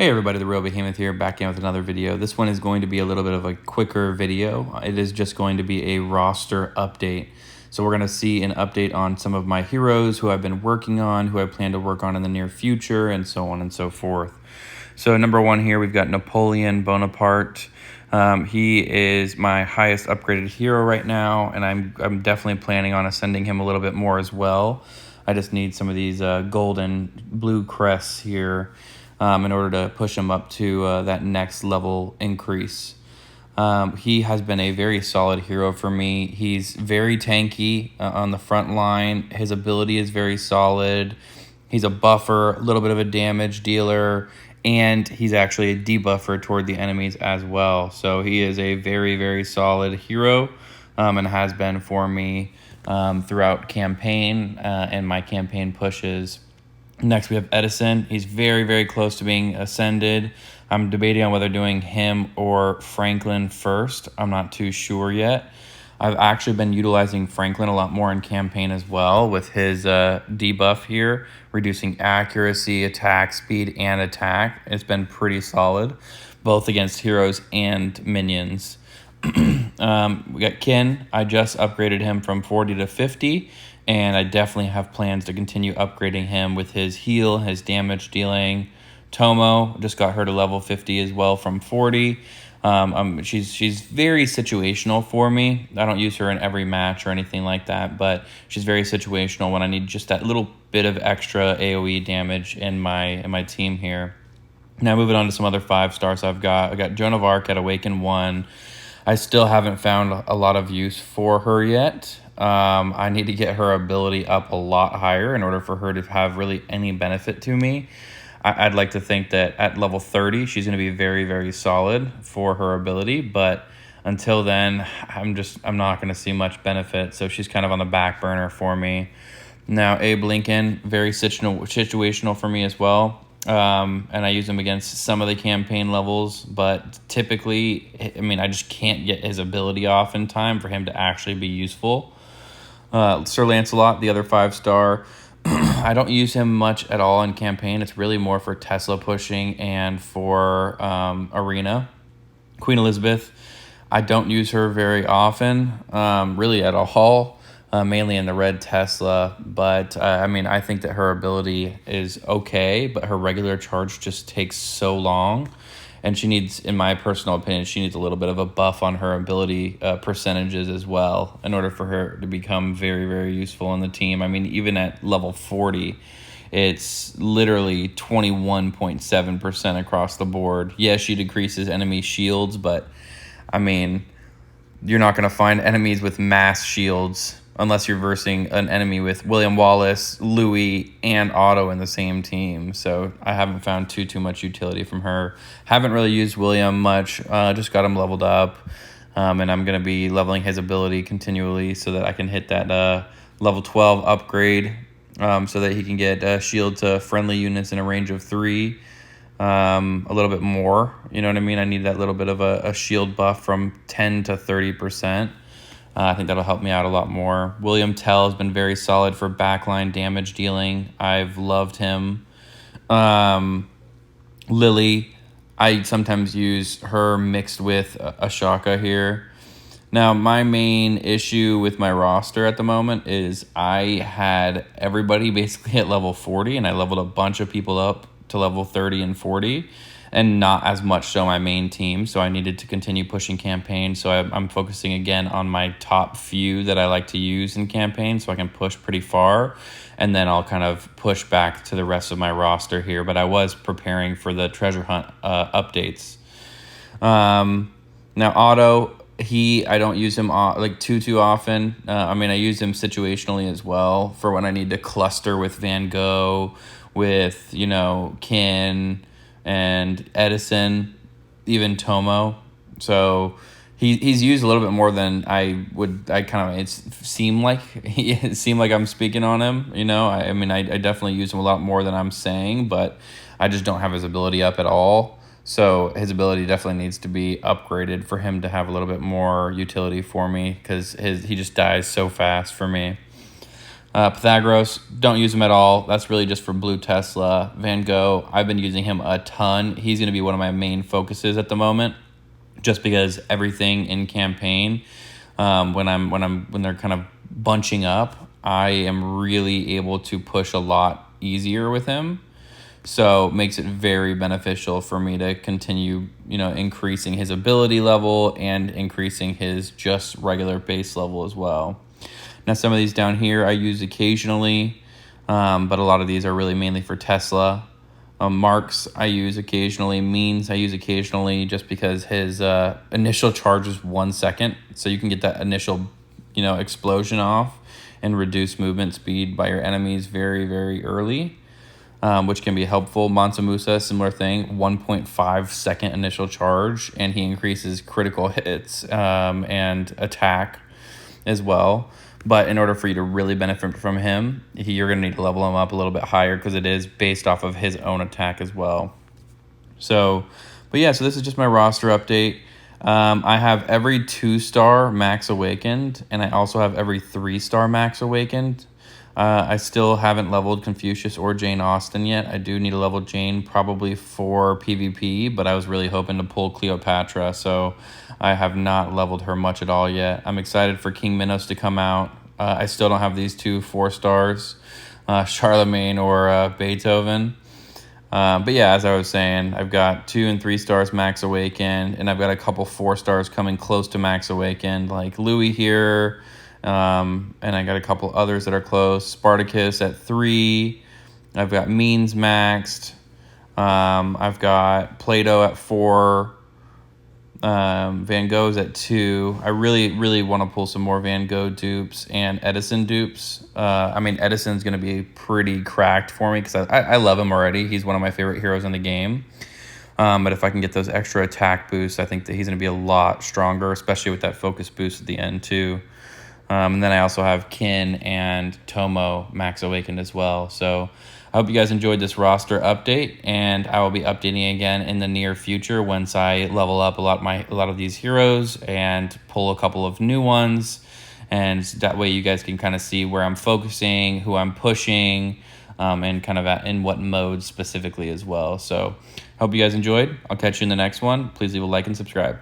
Hey everybody, the Real Behemoth here, back in with another video. This one is going to be a little bit of a quicker video. It is just going to be a roster update. So we're going to see an update on some of my heroes who I've been working on, who I plan to work on in the near future, and so on and so forth. So number one here, we've got Napoleon Bonaparte. He is my highest upgraded hero right now, and I'm definitely planning on ascending him a little bit more as well. I just need some of these golden blue crests here in order to push him up to that next level increase. He has been a very solid hero for me. He's very tanky on the front line. His ability is very solid. He's a buffer, a little bit of a damage dealer, and he's actually a debuffer toward the enemies as well. So he is a very, very solid hero and has been for me throughout campaign and my campaign pushes. Next, we have Edison. He's very, very close to being ascended. I'm debating on whether doing him or Franklin first. I'm not too sure yet. I've actually been utilizing Franklin a lot more in campaign as well with his debuff here, reducing accuracy, attack, speed, and attack. It's been pretty solid, both against heroes and minions. We got Kin. I just upgraded him from 40 to 50. And I definitely have plans to continue upgrading him with his heal, his damage dealing. Tomo just got her to level 50 as well from 40. She's very situational for me. I don't use her in every match or anything like that, but she's very situational when I need just that little bit of extra AoE damage in my team here. Now moving on to some other 5 stars I got Joan of Arc at Awaken 1. I still haven't found a lot of use for her yet. I need to get her ability up a lot higher in order for her to have really any benefit to me. I'd like to think that at level 30, she's going to be very, very solid for her ability. But until then, I'm not going to see much benefit. So she's kind of on the back burner for me. Now, Abe Lincoln, very situational for me as well. And I use him against some of the campaign levels, but typically, I just can't get his ability off in time for him to actually be useful. Sir Lancelot, the other 5-star, I don't use him much at all in campaign. It's really more for Tesla pushing and for arena. Queen Elizabeth, I don't use her very often, really at all. Mainly in the red Tesla, but I think that her ability is okay, but her regular charge just takes so long, and she needs, in my personal opinion, she needs a little bit of a buff on her ability percentages as well in order for her to become very, very useful in the team. Even at level 40, it's literally 21.7% across the board. Yes, she decreases enemy shields, but you're not going to find enemies with mass shields unless you're versing an enemy with William Wallace, Louis, and Otto in the same team. So I haven't found too much utility from her. Haven't really used William much. Just got him leveled up. And I'm going to be leveling his ability continually so that I can hit that level 12 upgrade so that he can get shield to friendly units in a range of 3. A little bit more. You know what I mean? I need that little bit of a shield buff from 10 to 30%. I think that'll help me out a lot more. William Tell has been very solid for backline damage dealing. I've loved him. Lily, I sometimes use her mixed with Ashaka here. Now, my main issue with my roster at the moment is I had everybody basically at level 40, and I leveled a bunch of people up to level 30 and 40. And not as much so my main team, so I needed to continue pushing campaign. So I'm focusing again on my top few that I like to use in campaign so I can push pretty far, and then I'll kind of push back to the rest of my roster here. But I was preparing for the treasure hunt updates. Now Otto, I don't use him too often. I use him situationally as well for when I need to cluster with Van Gogh, with Kin, and Edison, even Tomo. So he's used a little bit more than I would. It seemed like I'm speaking on him. I definitely use him a lot more than I'm saying, but I just don't have his ability up at all. So his ability definitely needs to be upgraded for him to have a little bit more utility for me, because he just dies so fast for me. Pythagoras, don't use him at all. That's really just for blue Tesla. Van Gogh, I've been using him a ton. He's going to be one of my main focuses at the moment, just because everything in campaign, when they're kind of bunching up, I am really able to push a lot easier with him. So it makes it very beneficial for me to continue, increasing his ability level and increasing his just regular base level as well. Now, some of these down here I use occasionally, but a lot of these are really mainly for Tesla. Marks I use occasionally. Means I use occasionally, just because his initial charge is 1 second. So you can get that initial, explosion off and reduce movement speed by your enemies very, very early, which can be helpful. Mansa Musa, similar thing, 1.5 second initial charge, and he increases critical hits and attack as well. But in order for you to really benefit from him, you're going to need to level him up a little bit higher, because it is based off of his own attack as well. So this is just my roster update. I have every 2-star max awakened, and I also have every 3-star max awakened. I still haven't leveled Confucius or Jane Austen yet. I do need to level Jane probably for PvP, but I was really hoping to pull Cleopatra, so I have not leveled her much at all yet. I'm excited for King Minos to come out. I still don't have these 2 4-stars, Charlemagne or Beethoven. But yeah, as I was saying, I've got 2 and 3 stars max awakened, and I've got a couple 4 stars coming close to max awakened, like Louis here. And I got a couple others that are close. Spartacus at 3. I've got Means maxed. I've got Plato at 4. Van Gogh's at 2. I really, really want to pull some more Van Gogh dupes and Edison dupes. Edison's going to be pretty cracked for me, because I love him already. He's one of my favorite heroes in the game. But if I can get those extra attack boosts, I think that he's going to be a lot stronger, especially with that focus boost at the end too. And then I also have Kin and Tomo max awakened as well. So I hope you guys enjoyed this roster update, and I will be updating again in the near future once I level up a lot of these heroes and pull a couple of new ones. And that way you guys can kind of see where I'm focusing, who I'm pushing, and kind of in what mode specifically as well. So hope you guys enjoyed. I'll catch you in the next one. Please leave a like and subscribe.